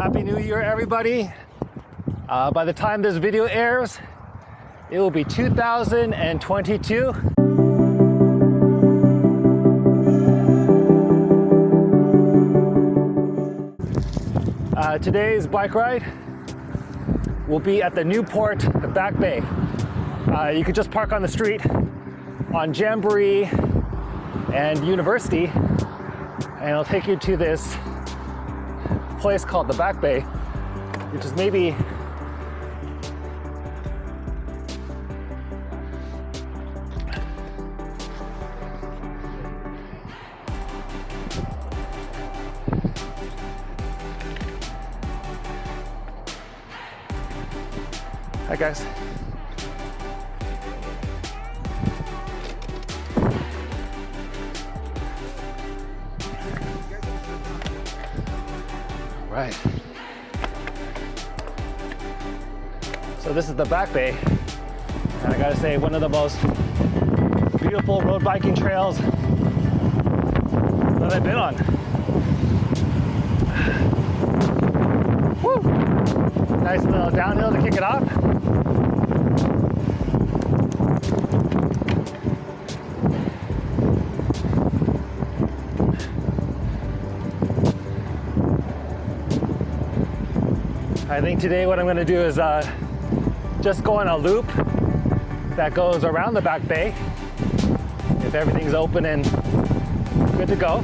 Happy New Year, everybody. By the time this video airs, it will be 2022. Today's bike ride will be at the Newport Back Bay. You could just park on the street on Jamboree and University, and it'll take you to this place called the Back Bay, which is maybe Hi guys. All right. So this is the Back Bay, and I gotta say, one of the most beautiful road biking trails that I've been on. Woo! Nice little downhill to kick it off. I think today what I'm going to do is just go on a loop that goes around the Back Bay, if everything's open and good to go.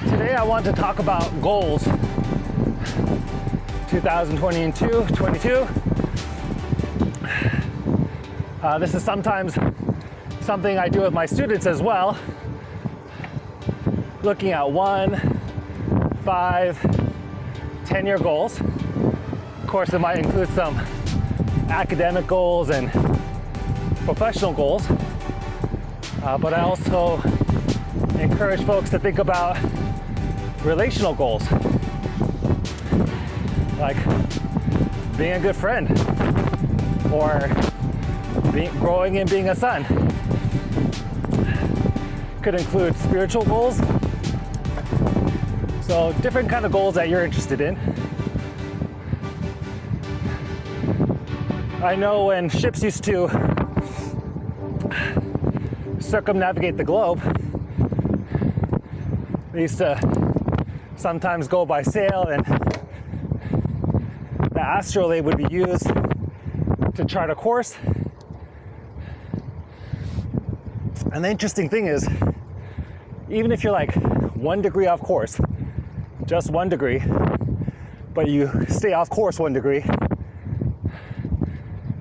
Today I want to talk about goals. 2022. This is sometimes something I do with my students as well, looking at 1, 5, 10-year goals. Of course, it might include some academic goals and professional goals, but I also encourage folks to think about relational goals, like being a good friend or growing and being a son. Could include spiritual goals. So different kind of goals that you're interested in. I know when ships used to circumnavigate the globe, they used to sometimes go by sail, and the astrolabe would be used to chart a course. And the interesting thing is, even if you're like 1 degree off course, just 1 degree, but you stay off course 1 degree,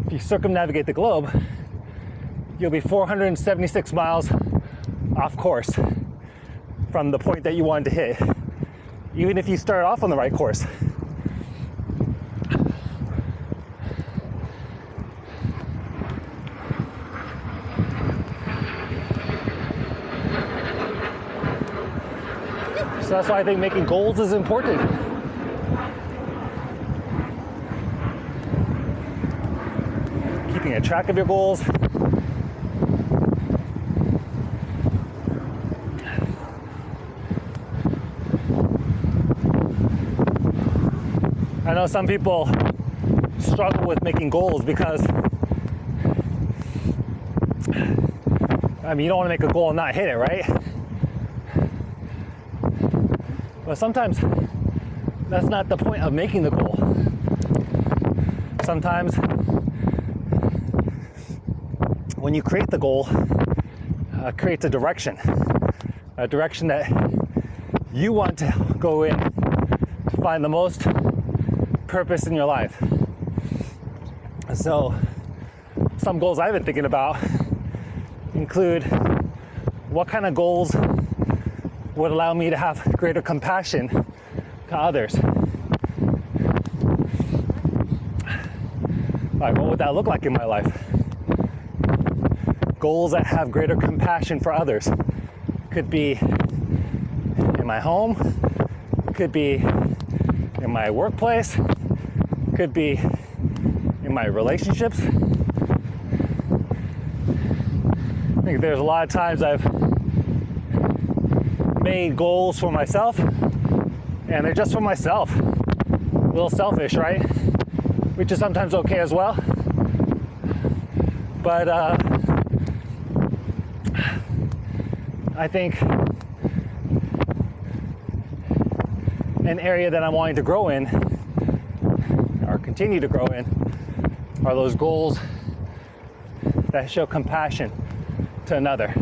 if you circumnavigate the globe, you'll be 476 miles off course from the point that you wanted to hit, even if you start off on the right course. So that's why I think making goals is important. Keeping a track of your goals. I know some people struggle with making goals because, I mean, you don't want to make a goal and not hit it, right? But sometimes that's not the point of making the goal. Sometimes when you create the goal, creates a direction that you want to go in to find the most purpose in your life. And so some goals I've been thinking about include what kind of goals would allow me to have greater compassion to others. Like, what would that look like in my life? Goals that have greater compassion for others. Could be in my home, could be in my workplace, could be in my relationships. I think there's a lot of times I've made goals for myself, and they're just for myself. A little selfish, right? Which is sometimes okay as well. But I think an area that I'm wanting to grow in, or continue to grow in, are those goals that show compassion to another.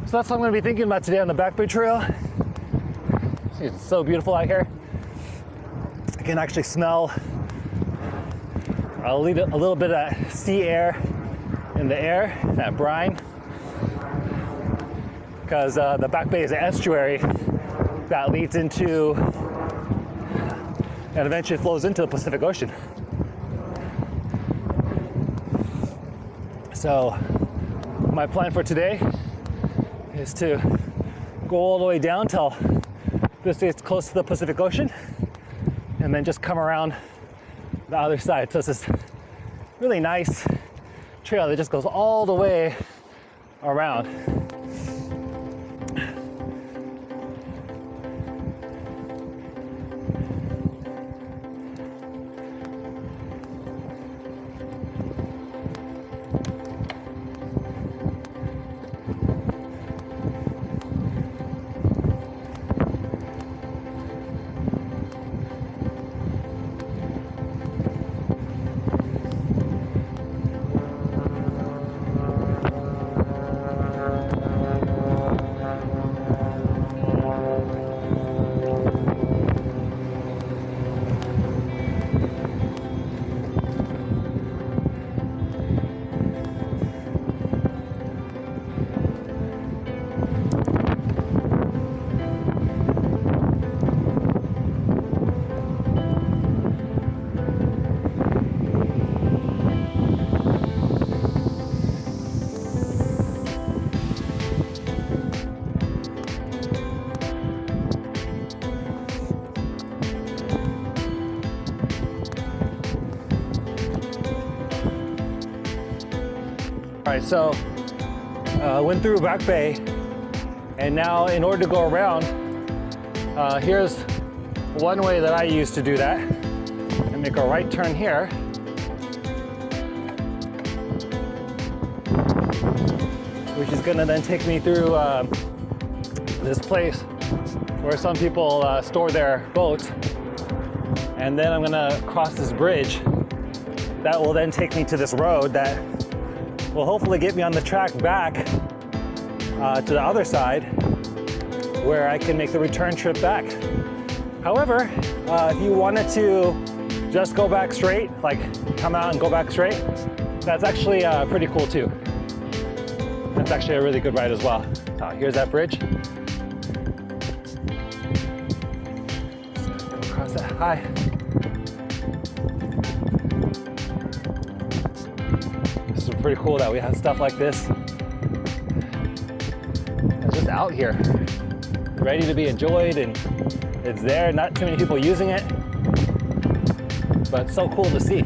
So that's what I'm going to be thinking about today on the Back Bay Trail. It's so beautiful out here. I can actually smell a little bit of sea air in the air, that brine, because the Back Bay is an estuary that leads into and eventually flows into the Pacific Ocean. So my plan for today is to go all the way down till this is close to the Pacific Ocean, and then just come around the other side. So it's this really nice trail that just goes all the way around. All right, so went through Back Bay, and now in order to go around, here's one way that I used to do that. And make a right turn here. Which is gonna then take me through this place where some people store their boats. And then I'm gonna cross this bridge. That will then take me to this road that will hopefully get me on the track back to the other side where I can make the return trip back. However, if you wanted to just go back straight, like come out and go back straight, that's actually pretty cool too. That's actually a really good ride as well. Here's that bridge. So, across that. Hi. This is pretty cool that we have stuff like this. It's just out here, ready to be enjoyed, and it's there. Not too many people using it, but it's so cool to see.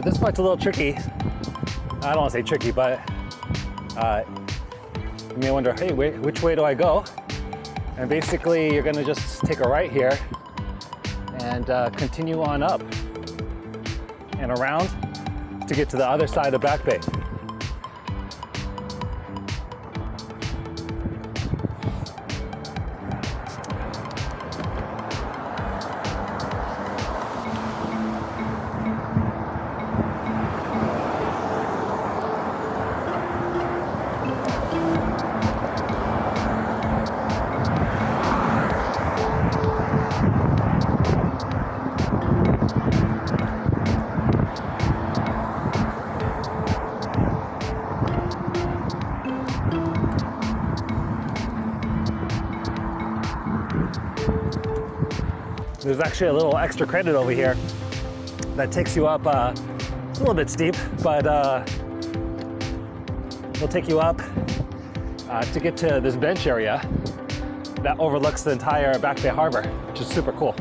This part's a little tricky. I don't want to say tricky, but you may wonder, hey, which way do I go? And basically, you're gonna just take a right here and continue on up and around to get to the other side of Back Bay. there's actually a little extra credit over here that takes you up. It's a little bit steep, but it'll take you up to get to this bench area that overlooks the entire Back Bay Harbor, which is super cool.